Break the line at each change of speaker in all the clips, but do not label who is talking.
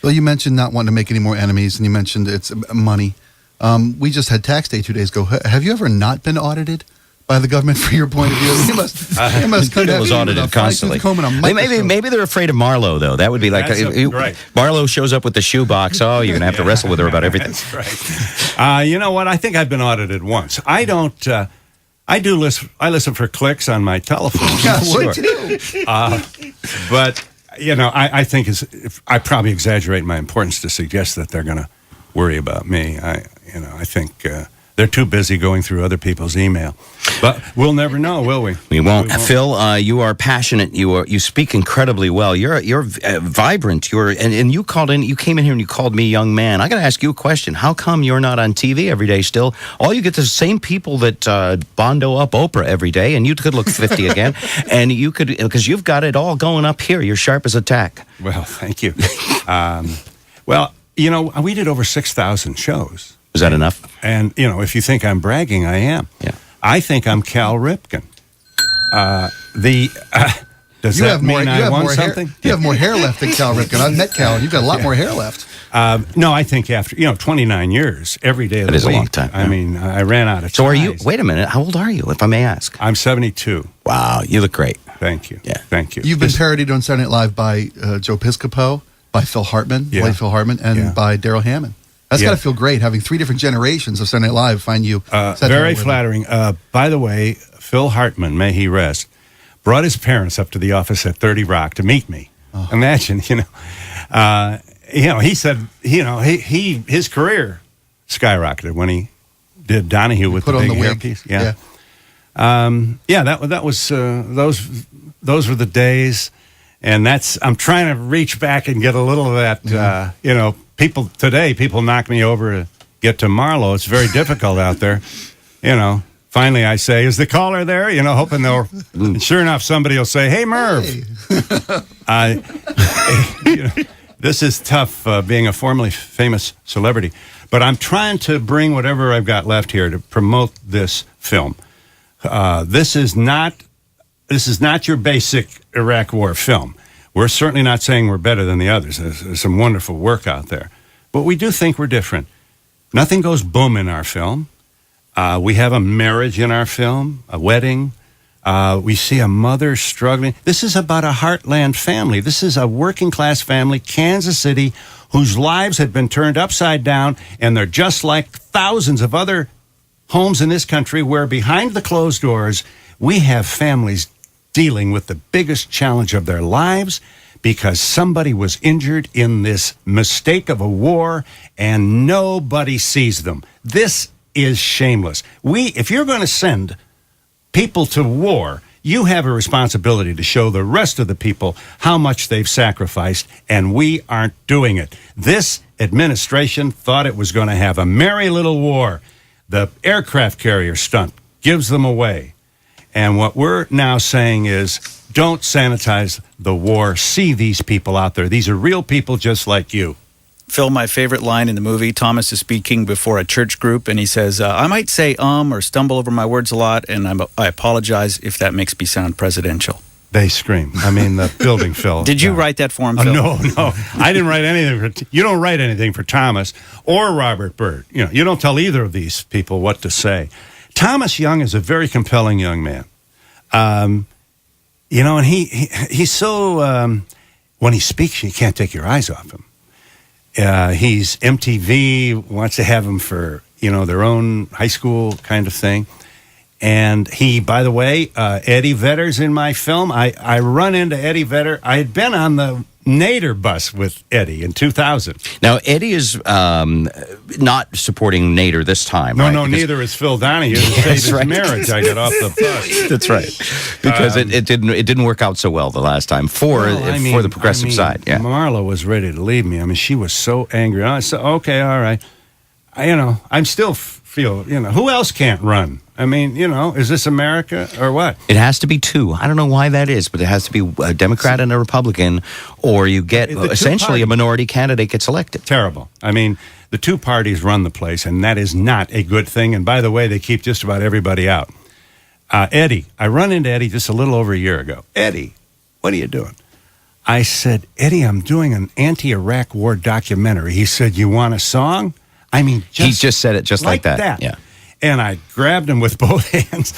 Well, you mentioned not wanting to make any more enemies, and you mentioned it's money. We just had tax day 2 days ago. Have you ever not been audited by the government for your point of view? You must come
was audited constantly. Maybe they're afraid of Marlo, though. That would be like
right.
Marlo shows up with the shoebox. Oh, you're going to have to wrestle with her about everything.
That's right. You know what? I think I've been audited once. I don't. I listen for clicks on my telephone.
Yeah, would you?
But I think I probably exaggerate my importance to suggest that they're going to worry about me. I think they're too busy going through other people's email. But we'll never know, will we?
We won't. Phil, you are passionate. You speak incredibly well. You're vibrant. And you called in. You came in here and you called me young man. I got to ask you a question. How come you're not on TV every day still? All you get the same people that bondo up Oprah every day, and you could look 50 again, and you could, because you've got it all going up here. You're sharp as a tack.
Well, thank you. We did over 6,000 shows.
Is that enough?
And, if you think I'm bragging, I am.
Yeah.
I think I'm Cal Ripken. Does that mean I won something?
You have more hair left than Cal Ripken. I've met Cal, and you've got a lot more hair left.
No, I think after 29 years, every day of the week.
That is a long time.
I mean, I ran out of time.
So are you? Wait a minute. How old are you, if I may ask?
I'm 72.
Wow, you look great.
Thank you.
Yeah,
thank you.
You've been parodied on Saturday Night Live by Joe Piscopo, by Phil Hartman, late Phil Hartman, and by Daryl Hammond. That's got to feel great, having 3 different generations of Saturday Night Live find you.
Very flattering. By the way, Phil Hartman, may he rest, brought his parents up to the office at 30 Rock to meet me. Oh. Imagine, he said, his career skyrocketed when he did Donahue with the big hairpiece. Yeah. That was those were the days, and I'm trying to reach back and get a little of that. People knock me over to get to Marlo. It's very difficult out there. Finally I say, "Is the caller there?" Hoping they'll. And sure enough, somebody will say, "Hey, Merv." Hey. This is tough being a formerly famous celebrity, but I'm trying to bring whatever I've got left here to promote this film. This is not your basic Iraq War film. We're certainly not saying we're better than the others. There's some wonderful work out there, but we do think we're different. Nothing goes boom in our film. We have a marriage in our film, a wedding. We see a mother struggling. This is about a heartland family. This is a working class family, Kansas City, whose lives had been turned upside down, and they're just like thousands of other homes in this country where behind the closed doors, we have families dealing with the biggest challenge of their lives because somebody was injured in this mistake of a war and nobody sees them. This is shameless. If you're going to send people to war, you have a responsibility to show the rest of the people how much they've sacrificed, and we aren't doing it. This administration thought it was going to have a merry little war. The aircraft carrier stunt gives them away. And what we're now saying is, don't sanitize the war. See these people out there. These are real people just like you.
Phil, my favorite line in the movie, Thomas is speaking before a church group, and he says, I might say or stumble over my words a lot, and I apologize if that makes me sound presidential.
They scream. I mean, the building fell.
Did you write that for him, Phil?
No. I didn't write anything. You don't write anything for Thomas or Robert Byrd. You don't tell either of these people what to say. Tomas Young is a very compelling young man. And he's so, when he speaks, you can't take your eyes off him. He's MTV wants to have him for, their own high school kind of thing. And he, by the way, Eddie Vedder's in my film. I run into Eddie Vedder. I had been on the Nader bus with Eddie in 2000.
Now, Eddie is not supporting Nader this time, right?
No, neither is Phil Donahue. To save his marriage, I got off the bus.
That's right. Because it didn't work out so well the last time for the progressive side. Yeah.
Marla was ready to leave me. I mean, she was so angry. I said, okay, all right. I'm still feel, who else can't run? I mean, is this America or what?
It has to be two. I don't know why that is, but it has to be a Democrat and a Republican, or you get essentially a minority candidate gets elected.
Terrible. I mean, the two parties run the place, and that is not a good thing. And by the way, they keep just about everybody out. Eddie, I run into Eddie just a little over a year ago. Eddie, what are you doing? I said, Eddie, I'm doing an anti-Iraq war documentary. He said, you want a song? I mean,
He just said it just like that. Yeah.
And I grabbed him with both hands.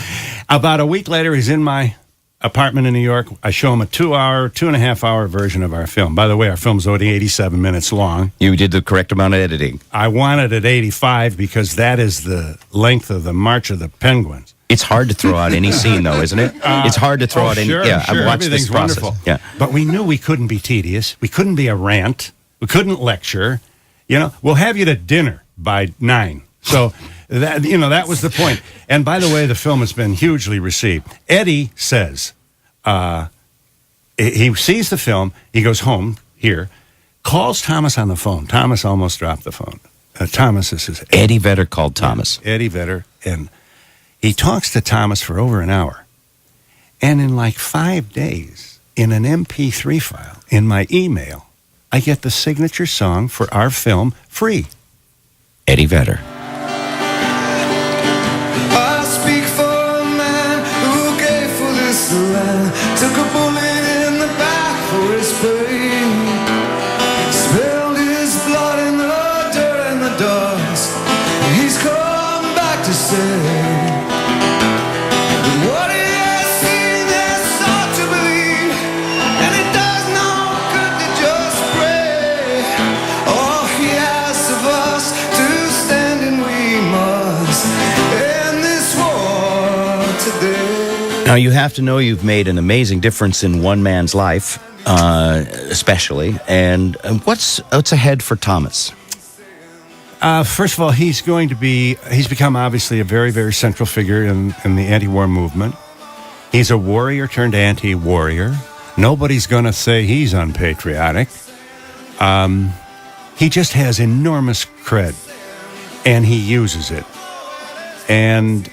About a week later, he's in my apartment in New York. I show him a 2.5 hour version of our film. By the way, our film's only 87 minutes long.
You did the correct amount of editing.
I wanted it 85 because that is the length of the March of the Penguins.
It's hard to throw out any scene, though, isn't it? It's hard to throw out any.
Sure,
Yeah,
sure.
I've watched this
Everything's
process.
wonderful.
Yeah.
But we knew we couldn't be tedious. We couldn't be a rant. We couldn't lecture. We'll have you to dinner by 9. So that was the point. And by the way, the film has been hugely received. Eddie says he sees the film. He goes home here, calls Thomas on the phone. Thomas almost dropped the phone. Thomas is
Eddie Vedder called Thomas.
Eddie Vedder, and he talks to Thomas for over an hour. And in like 5 days, in an MP3 file, in my email, I get the signature song for our film free.
Eddie Vedder.
I speak for a man who gave for this land, took a bullet in the back for his pain, spilled his blood in the dirt and the dust, and he's come back to say what he has seen, there's sought to believe, and it does no good to just pray. All he asks of us to stand, and we must end this war today.
Now, you have to know you've made an amazing difference in one man's life, especially. And what's ahead for Thomas?
First of all, he's become obviously a very, very central figure in the anti-war movement. He's a warrior turned anti-warrior. Nobody's going to say he's unpatriotic. He just has enormous cred, and he uses it. And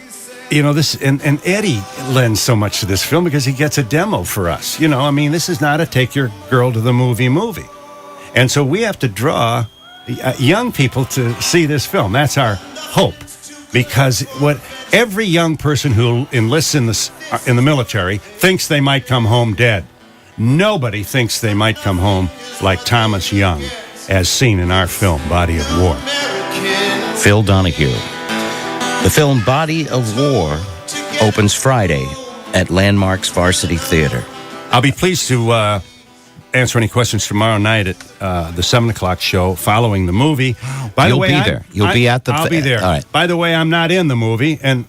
and Eddie lends so much to this film because he gets a demo for us. This is not a take your girl to the movie. And so we have to draw young people to see this film. That's our hope, because what every young person who enlists in the military thinks they might come home dead. Nobody thinks they might come home like Tomas Young, as seen in our film Body of War.
Phil Donahue. The film Body of War opens Friday at Landmark's Varsity Theater.
I'll be pleased to answer any questions tomorrow night at the 7 o'clock show following the movie. By the way,
You'll be there. You'll be at the...
I'll be there.
All right.
By the way, I'm not in the movie, and,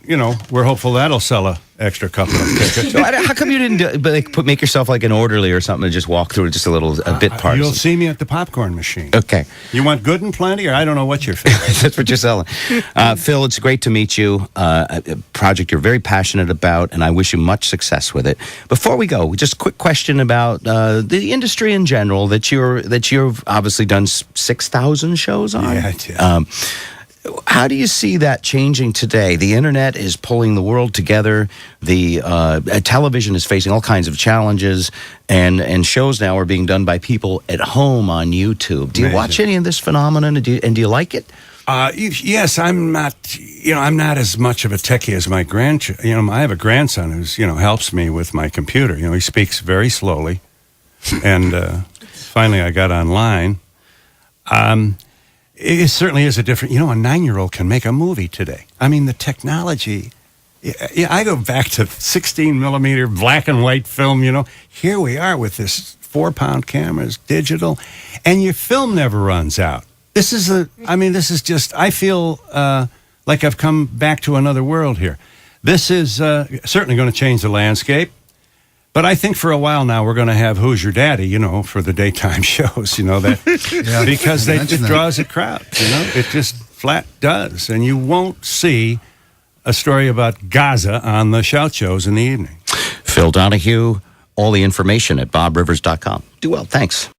we're hopeful that'll sell a extra couple of tickets.
So how come you didn't make yourself like an orderly or something and just walk through just a bit partisan?
You'll see me at the popcorn machine.
Okay.
You want good and plenty, or I don't know what your favorite.
That's what you're selling. Phil, it's great to meet you. A project you're very passionate about, and I wish you much success with it. Before we go, just a quick question about the industry in general that you've obviously done 6,000 shows on.
Yeah, I did.
How do you see that changing today? The internet is pulling the world together. The television is facing all kinds of challenges, and shows now are being done by people at home on YouTube. Do you watch any of this phenomenon, and do you like it?
Yes, I'm not. I'm not as much of a techie as my grandchild. I have a grandson who's helps me with my computer. He speaks very slowly, and finally I got online. It certainly is a different, a 9-year-old can make a movie today. I mean, the technology, I go back to 16 millimeter black and white film, Here we are with this 4-pound cameras, digital, and your film never runs out. This is just, I feel like I've come back to another world here. This is certainly going to change the landscape. But I think for a while now we're going to have Who's Your Daddy, for the daytime shows, that because it draws a crowd, it just flat does. And you won't see a story about Gaza on the shout shows in the evening.
Phil Donahue, all the information at bobrivers.com. Do well, thanks.